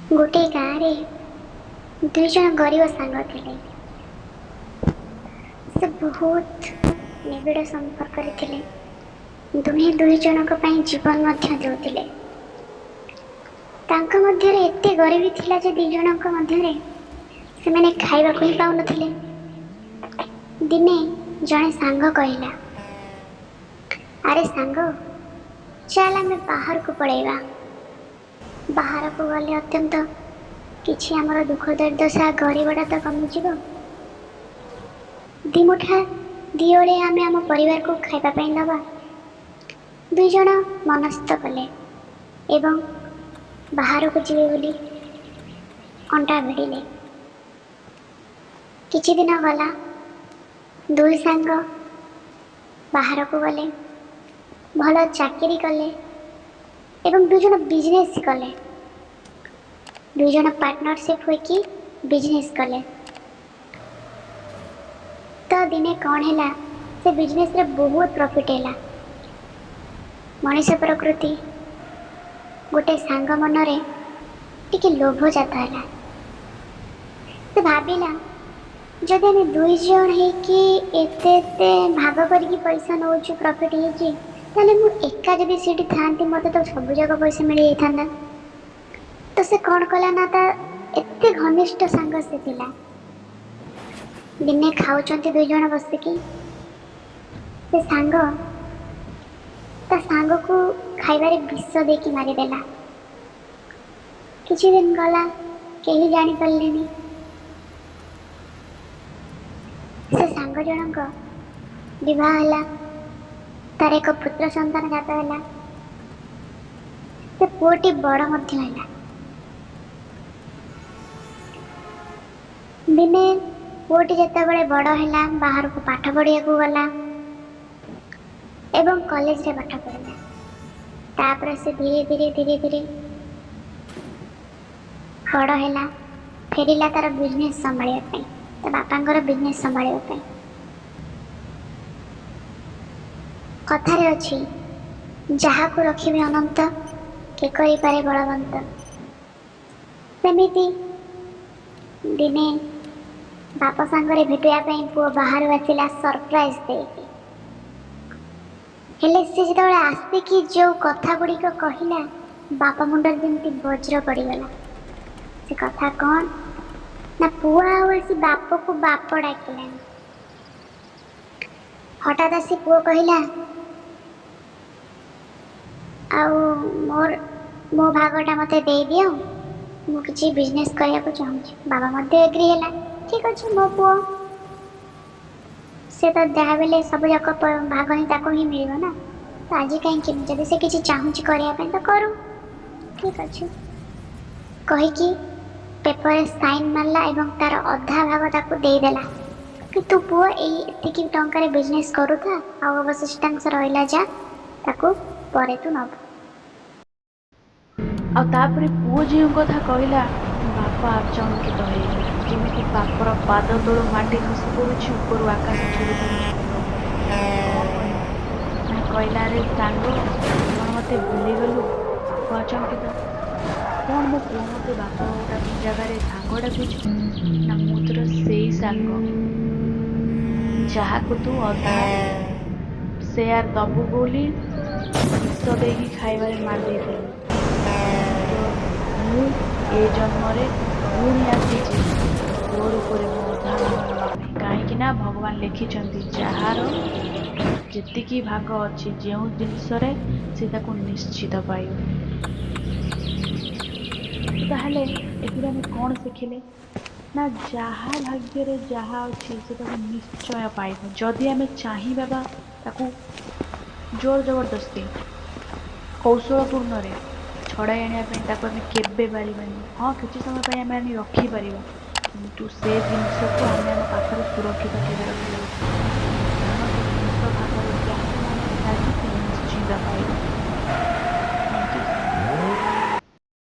गोटे गाँव में दुई जन गरीब सांग थे। से बहुत निबिड़ संपर्क थे। दुहे दुई जनक जीवन देउथिले। तांका मध्यरे एते गरीबी थिला जे दी जनक मध्यरे से मैंने खाइबा को ही पाउन थिले। दिने जने सांग कहला, अरे सांग चल आम बाहर को पड़ेगा। बाहर को गले अत्यंत किछि आमर दुख दुर्दशा गरीबटा तो कमिजिब। दिमुठा दिओले आम आम परिवार को खाइबा दबा। दुई जन मनस्थ कले एवं बाहर को जीवे बोली अंटा भिड़िले। किछि दिन गला दुई सांग बाहर को गले, भल चाकरी कले एवं दुई जन बिजनेस कले। दुई जन पार्टनरशिप होइकी बिजनेस कले। तो दिने कौन है से बिजनेस रे बहुत प्रॉफिट है। मनीष प्रकृति गोटे सांग मनरे टिके लोभ जाता है। से भाविला जदि आम दुई जन होइकी एते एते भाग करके पैसा नौचु प्रॉफिट होइची ताले मु एका जदि सीटी थांती मते तो सब जगह पैसा मिल जाता। तो से कौन कला ना ता एते घनिष्ठ सांग से थिला। दिने खाऊचंती दुई जन बसिकी से सांग ता सांग को खाइबारे विष देकी मारिदेला। किछि दिन गला केही जानी पारलेनी। से सांग जनक विवाह हला, तार एक पुत्र संतान जात हला। से पुओटी बड़ मध्य हला। दिने पुओटी जेतेबेले बड़ हला बाहर को पाठ पढ़िया को गला एवं कॉलेज रे पाठ पढ़िला। तापर से धीरे धीरे धीरे धीरे बड़ हला, फेरिला तार बिजनेस संभालिया पई, ता बापांकर बिजनेस संभालिया पई। कथारे अछि जहा को रखिबे अनंत के करि पारे बलवंत। सेमिति दिने बापा सांगरे भेटिया पई पुओ बाहर आसिला सरप्राइज देकी। हेले से जेतबेले आसिकी जो कथा गुड़िक कहला बापा मुंडर जेमती वज्र पड़गला। से कथा कौन ना पुआ आसी बाप को बाप डाकिला। हठात आसी पुओ कहला आउ मोर मो भागटा मते दे दियो, मु किछि बिजनेस करिया को चाहूँ। बाबा मते एग्री हैला। ठीक अच्छे मो पुओ से तो जहाँ बेले सब जाक भाग ही ताको ही मिल ना। तो आज कहीं जब से किसी चाहूँच करने तो करूँ। ठीक अच्छे कहीकि पेपर साइन मारला एवं तार अधा भाग ताको देदेला कि तू पुओ ये टंकार बिजनेस करूथा आ अवशिष्टांश रहा जा ताको परे तू नब। आउे पुओ जो कथा कहला बापा आचंकित हो जमी बापर पाद तलू माटी खसी पड़ुଛି ऊपर आकाश छुरी कहला रे सांग कौन मत भूलीगलु। बाप आचंकित कौन मो पुओ मत बाप डाक जगार सांग डाकुच ना मुझर से सांग जहाँ को तू अधा सेयार दबु बोली विष देकी खाइबारे मार देलु। मु ए जन्मरे पुणी आसी तोर उपर कहीं भगवान लिखिंट जार जी भाग अच्छी जो जिनस निश्चित पाइब। ताहले एथुर आम कौन शिखिले ना जहाँ भाग्य जहाँ अच्छी से निश्चय पाइब। जदि आम चाहिए ताकू जोर जबरदस्ती कौशलपूर्ण छड़ाई आने केबे पारिबानी। हाँ किसी समय आम आनी रखिपर किंतु से जिनस को आम आम पाखर सुरक्षित रखा जिनस भाग निश्चित पाइब।